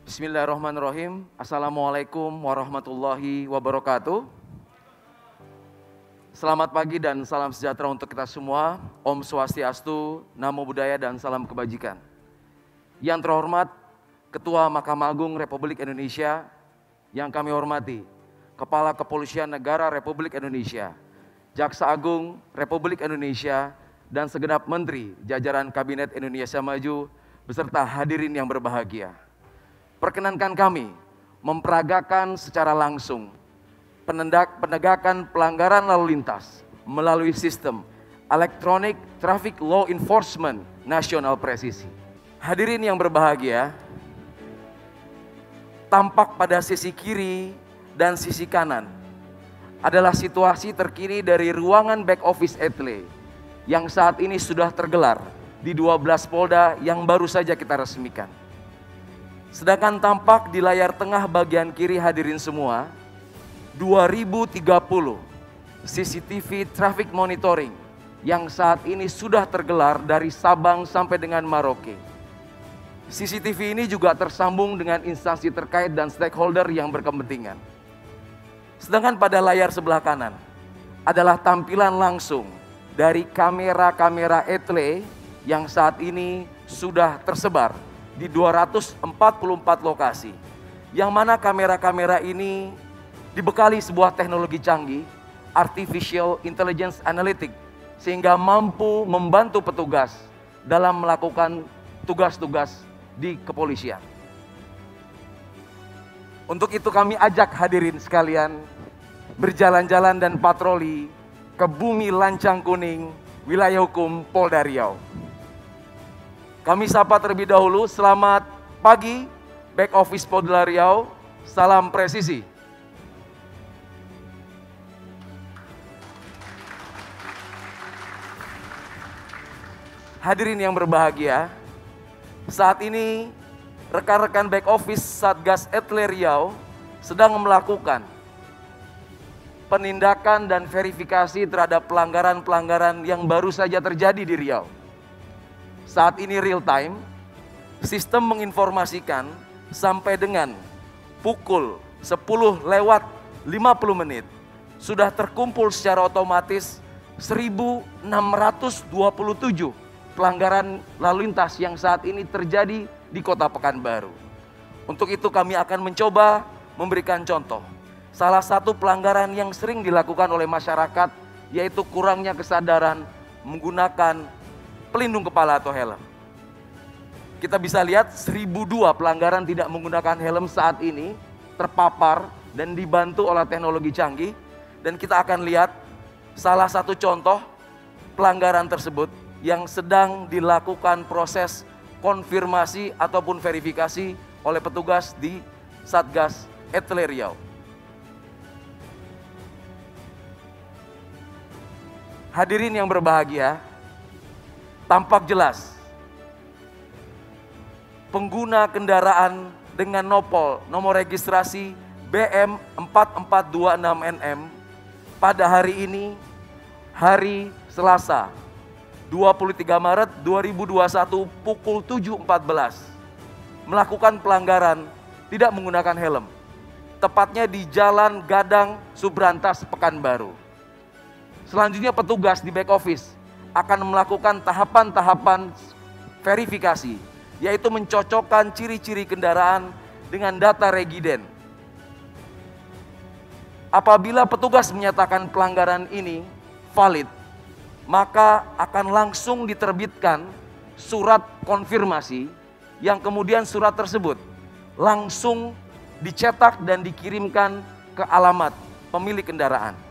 Bismillahirrahmanirrahim. Assalamualaikum warahmatullahi wabarakatuh. Selamat pagi dan salam sejahtera untuk kita semua. Om Swastiastu, Namo Buddhaya dan salam kebajikan. Yang terhormat Ketua Mahkamah Agung Republik Indonesia, yang kami hormati Kepala Kepolisian Negara Republik Indonesia, Jaksa Agung Republik Indonesia, dan segenap Menteri jajaran Kabinet Indonesia Maju beserta hadirin yang berbahagia. Perkenankan kami memperagakan secara langsung penegakan pelanggaran lalu lintas melalui sistem Electronic Traffic Law Enforcement Nasional Presisi. Hadirin yang berbahagia, tampak pada sisi kiri dan sisi kanan adalah situasi terkini dari ruangan back office Etle yang saat ini sudah tergelar di 12 Polda yang baru saja kita resmikan. Sedangkan tampak di layar tengah bagian kiri hadirin semua, 2030 CCTV traffic monitoring yang saat ini sudah tergelar dari Sabang sampai dengan Merauke. CCTV ini juga tersambung dengan instansi terkait dan stakeholder yang berkepentingan. Sedangkan pada layar sebelah kanan adalah tampilan langsung dari kamera-kamera Etle yang saat ini sudah tersebar di 244 lokasi, yang mana kamera-kamera ini dibekali sebuah teknologi canggih, Artificial Intelligence Analytics, sehingga mampu membantu petugas dalam melakukan tugas-tugas di kepolisian. Untuk itu kami ajak hadirin sekalian berjalan-jalan dan patroli ke bumi lancang kuning wilayah hukum Polda Riau. Kami sapa terlebih dahulu, selamat pagi back office Polda Riau, salam presisi. Hadirin yang berbahagia, saat ini rekan-rekan back office Satgas Etle Riau sedang melakukan penindakan dan verifikasi terhadap pelanggaran-pelanggaran yang baru saja terjadi di Riau. Saat ini real time, sistem menginformasikan sampai dengan pukul 10:50 sudah terkumpul secara otomatis 1.627 pelanggaran lalu lintas yang saat ini terjadi di Kota Pekanbaru. Untuk itu kami akan mencoba memberikan contoh. Salah satu pelanggaran yang sering dilakukan oleh masyarakat yaitu kurangnya kesadaran menggunakan pelindung kepala atau helm. Kita bisa lihat 1.002 pelanggaran tidak menggunakan helm saat ini terpapar dan dibantu oleh teknologi canggih. Dan kita akan lihat salah satu contoh pelanggaran tersebut yang sedang dilakukan proses konfirmasi ataupun verifikasi oleh petugas di Satgas Etle Riau. Hadirin yang berbahagia, tampak jelas pengguna kendaraan dengan nomor registrasi BM 4426NM pada hari ini, hari Selasa 23 Maret 2021 pukul 7.14 melakukan pelanggaran tidak menggunakan helm, tepatnya di Jalan Gadang Subrantas Pekanbaru. Selanjutnya petugas di back office akan melakukan tahapan-tahapan verifikasi, yaitu mencocokkan ciri-ciri kendaraan dengan data regiden. Apabila petugas menyatakan pelanggaran ini valid, maka akan langsung diterbitkan surat konfirmasi yang kemudian surat tersebut langsung dicetak dan dikirimkan ke alamat pemilik kendaraan.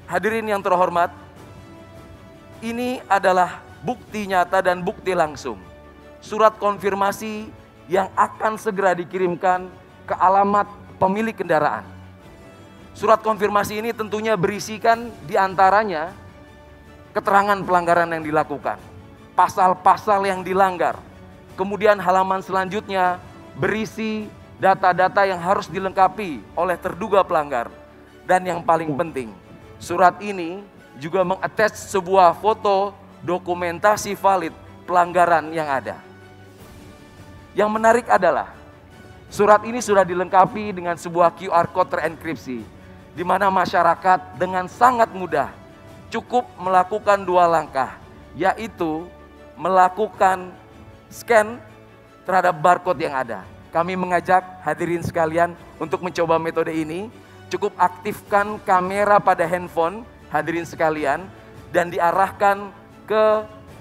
Hadirin yang terhormat, ini adalah bukti nyata dan bukti langsung. Surat konfirmasi yang akan segera dikirimkan ke alamat pemilik kendaraan. Surat konfirmasi ini tentunya berisikan diantaranya keterangan pelanggaran yang dilakukan, pasal-pasal yang dilanggar. Kemudian halaman selanjutnya berisi data-data yang harus dilengkapi oleh terduga pelanggar. Dan yang paling penting, surat ini juga mengattach sebuah foto dokumentasi valid pelanggaran yang ada. Yang menarik adalah surat ini sudah dilengkapi dengan sebuah QR code terenkripsi, di mana masyarakat dengan sangat mudah cukup melakukan 2 langkah, yaitu melakukan scan terhadap barcode yang ada. Kami mengajak hadirin sekalian untuk mencoba metode ini. Cukup aktifkan kamera pada handphone hadirin sekalian dan diarahkan ke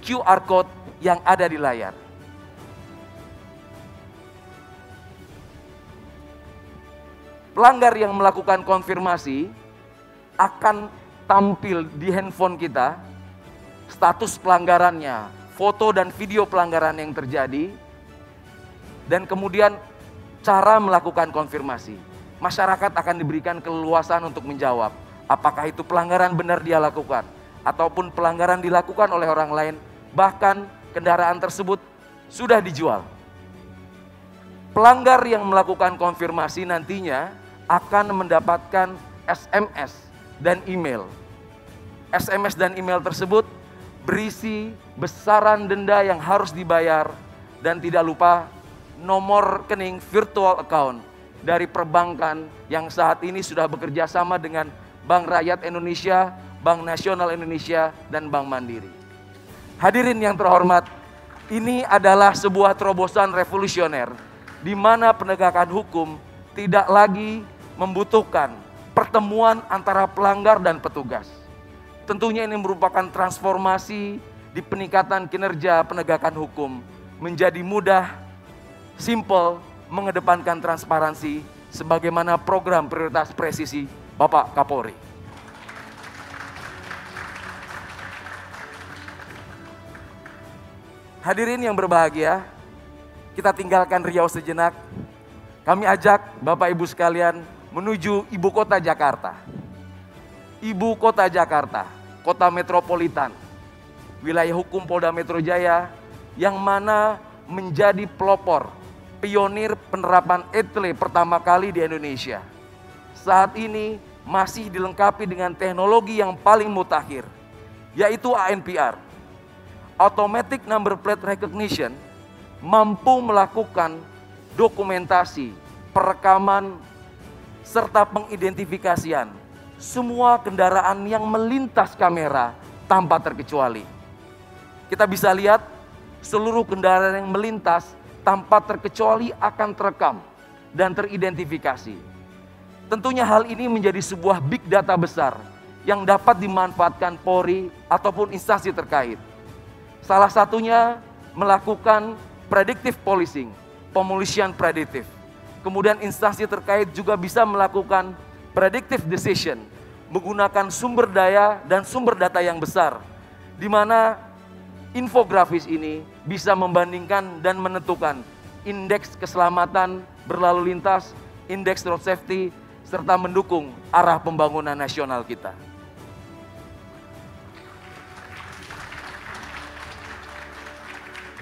QR code yang ada di layar. Pelanggar yang melakukan konfirmasi akan tampil di handphone kita status pelanggarannya, foto dan video pelanggaran yang terjadi, dan kemudian cara melakukan konfirmasi. Masyarakat akan diberikan keleluasan untuk menjawab apakah itu pelanggaran benar dia lakukan ataupun pelanggaran dilakukan oleh orang lain, bahkan kendaraan tersebut sudah dijual. Pelanggar yang melakukan konfirmasi nantinya akan mendapatkan SMS dan email. SMS dan email tersebut berisi besaran denda yang harus dibayar dan tidak lupa nomor rekening virtual account dari perbankan yang saat ini sudah bekerja sama dengan Bank Rakyat Indonesia, Bank Nasional Indonesia, dan Bank Mandiri. Hadirin yang terhormat, ini adalah sebuah terobosan revolusioner di mana penegakan hukum tidak lagi membutuhkan pertemuan antara pelanggar dan petugas. Tentunya ini merupakan transformasi di peningkatan kinerja penegakan hukum menjadi mudah, simple, mengedepankan transparansi sebagaimana program prioritas presisi Bapak Kapolri. Hadirin yang berbahagia, kita tinggalkan Riau sejenak. Kami ajak Bapak Ibu sekalian menuju ibu kota Jakarta. Ibu kota Jakarta, kota metropolitan, wilayah hukum Polda Metro Jaya yang mana menjadi pelopor pionir penerapan ETLE pertama kali di Indonesia. Saat ini masih dilengkapi dengan teknologi yang paling mutakhir, yaitu ANPR. Automatic Number Plate Recognition mampu melakukan dokumentasi, perekaman, serta pengidentifikasian semua kendaraan yang melintas kamera tanpa terkecuali. Kita bisa lihat seluruh kendaraan yang melintas tanpa terkecuali akan terekam dan teridentifikasi. Tentunya hal ini menjadi sebuah big data besar yang dapat dimanfaatkan Polri ataupun instansi terkait. Salah satunya melakukan predictive policing, pemolisian prediktif. Kemudian instansi terkait juga bisa melakukan predictive decision menggunakan sumber daya dan sumber data yang besar, di mana infografis ini bisa membandingkan dan menentukan indeks keselamatan berlalu lintas, indeks road safety, serta mendukung arah pembangunan nasional kita.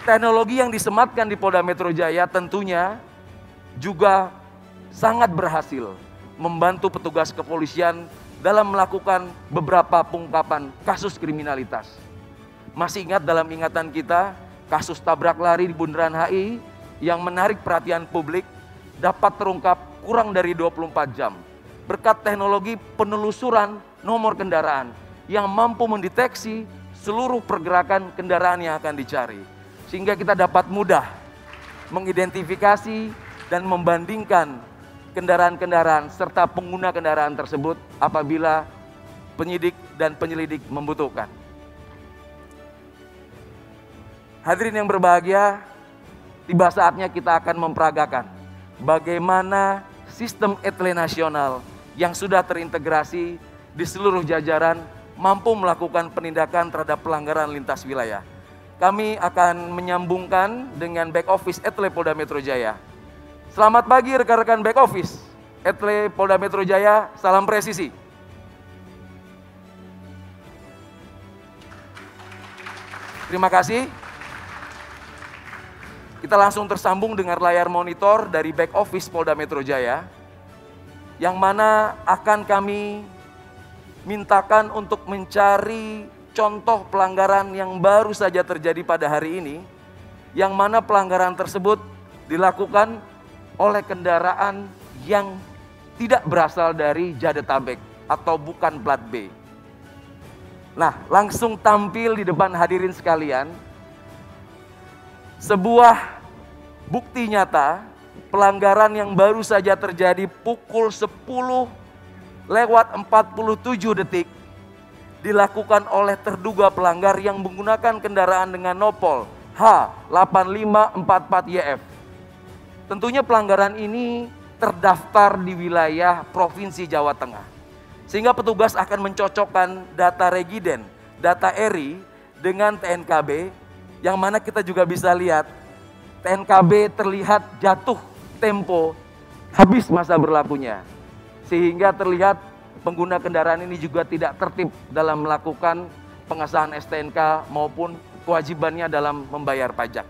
Teknologi yang disematkan di Polda Metro Jaya tentunya juga sangat berhasil membantu petugas kepolisian dalam melakukan beberapa pengungkapan kasus kriminalitas. Masih ingat dalam ingatan kita kasus tabrak lari di Bundaran HI yang menarik perhatian publik dapat terungkap kurang dari 24 jam berkat teknologi penelusuran nomor kendaraan yang mampu mendeteksi seluruh pergerakan kendaraan yang akan dicari, sehingga kita dapat mudah mengidentifikasi dan membandingkan kendaraan-kendaraan serta pengguna kendaraan tersebut apabila penyidik dan penyelidik membutuhkan. Hadirin yang berbahagia, tiba saatnya kita akan memperagakan bagaimana sistem ETLE nasional yang sudah terintegrasi di seluruh jajaran mampu melakukan penindakan terhadap pelanggaran lintas wilayah. Kami akan menyambungkan dengan back office ETLE Polda Metro Jaya. Selamat pagi rekan-rekan back office ETLE Polda Metro Jaya, salam presisi. Terima kasih. Kita langsung tersambung dengan layar monitor dari back office Polda Metro Jaya, yang mana akan kami mintakan untuk mencari contoh pelanggaran yang baru saja terjadi pada hari ini, yang mana pelanggaran tersebut dilakukan oleh kendaraan yang tidak berasal dari Jadetabek atau bukan plat B. Nah, langsung tampil di depan hadirin sekalian sebuah bukti nyata pelanggaran yang baru saja terjadi pukul 10:47 dilakukan oleh terduga pelanggar yang menggunakan kendaraan dengan nopol H8544YF. Tentunya pelanggaran ini terdaftar di wilayah Provinsi Jawa Tengah. Sehingga petugas akan mencocokkan data regiden, data ERI dengan TNKB, yang mana kita juga bisa lihat TNKB terlihat jatuh tempo habis masa berlakunya. Sehingga terlihat pengguna kendaraan ini juga tidak tertib dalam melakukan pengesahan STNK maupun kewajibannya dalam membayar pajak.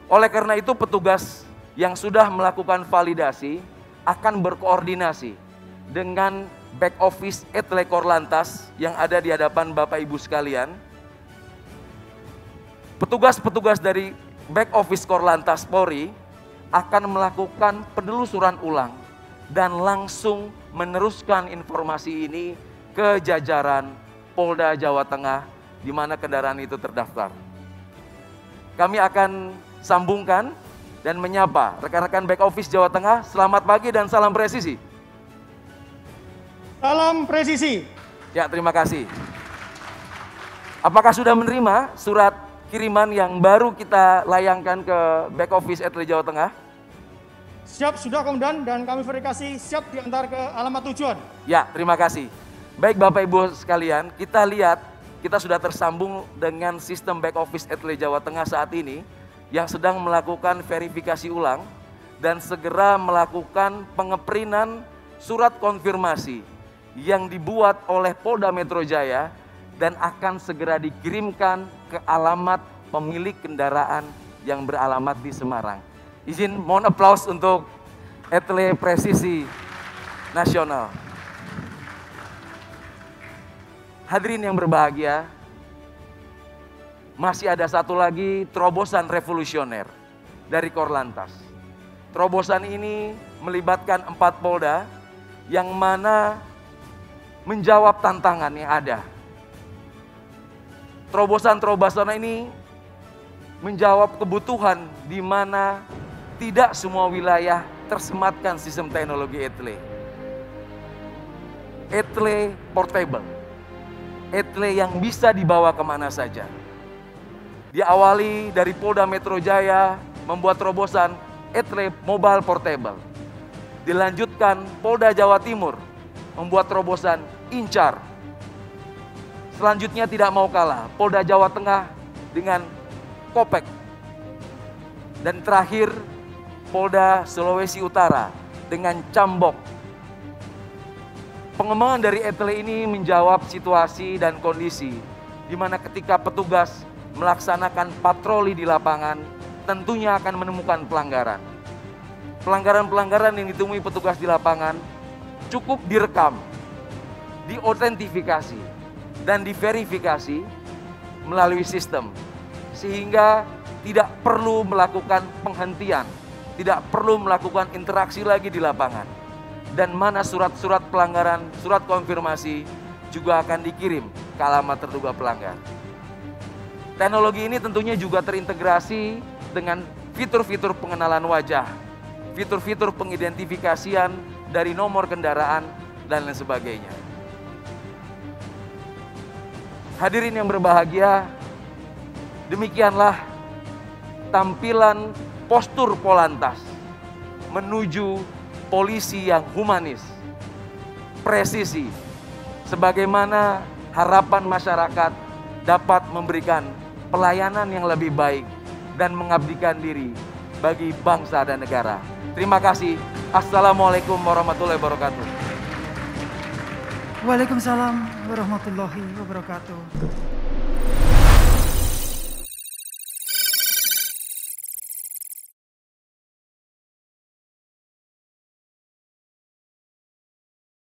Oleh karena itu petugas yang sudah melakukan validasi akan berkoordinasi dengan back office Etle Korlantas yang ada di hadapan Bapak Ibu sekalian. Petugas-petugas dari back office Korlantas Polri akan melakukan penelusuran ulang dan langsung meneruskan informasi ini ke jajaran Polda Jawa Tengah di mana kendaraan itu terdaftar. Kami akan sambungkan dan menyapa rekan-rekan back office Jawa Tengah. Selamat pagi dan salam presisi. Salam presisi. Ya, terima kasih. Apakah sudah menerima surat kiriman yang baru kita layangkan ke back office Etle Jawa Tengah? Siap, sudah Komandan, dan kami verifikasi siap diantar ke alamat tujuan. Ya, terima kasih. Baik Bapak Ibu sekalian, kita lihat kita sudah tersambung dengan sistem back office Etle Jawa Tengah saat ini yang sedang melakukan verifikasi ulang dan segera melakukan pengeprinan surat konfirmasi yang dibuat oleh Polda Metro Jaya dan akan segera dikirimkan ke alamat pemilik kendaraan yang beralamat di Semarang. Izin mohon aplaus untuk Etle Presisi Nasional. Hadirin yang berbahagia, masih ada satu lagi terobosan revolusioner dari Korlantas. Terobosan ini melibatkan 4 Polda yang mana menjawab tantangan yang ada. Terobosan-terobosan ini menjawab kebutuhan di mana tidak semua wilayah tersematkan sistem teknologi Etle. Etle portable. Etle yang bisa dibawa kemana saja. Diawali dari Polda Metro Jaya membuat terobosan Etle Mobile Portable. Dilanjutkan Polda Jawa Timur membuat terobosan Incar. Selanjutnya tidak mau kalah Polda Jawa Tengah dengan Kopek. Dan terakhir Polda Sulawesi Utara dengan Cambok. Pengembangan dari Etle ini menjawab situasi dan kondisi di mana ketika petugas melaksanakan patroli di lapangan, tentunya akan menemukan pelanggaran. Pelanggaran-pelanggaran yang ditemui petugas di lapangan cukup direkam, diautentifikasi, dan diverifikasi melalui sistem. Sehingga tidak perlu melakukan penghentian, tidak perlu melakukan interaksi lagi di lapangan. Dan mana surat-surat pelanggaran, surat konfirmasi juga akan dikirim ke alamat terduga pelanggar. Teknologi ini tentunya juga terintegrasi dengan fitur-fitur pengenalan wajah, fitur-fitur pengidentifikasian dari nomor kendaraan, dan lain sebagainya. Hadirin yang berbahagia, demikianlah tampilan postur Polantas menuju polisi yang humanis, presisi, sebagaimana harapan masyarakat dapat memberikan pelayanan yang lebih baik dan mengabdikan diri bagi bangsa dan negara. Terima kasih. Assalamualaikum warahmatullahi wabarakatuh. Waalaikumsalam warahmatullahi wabarakatuh.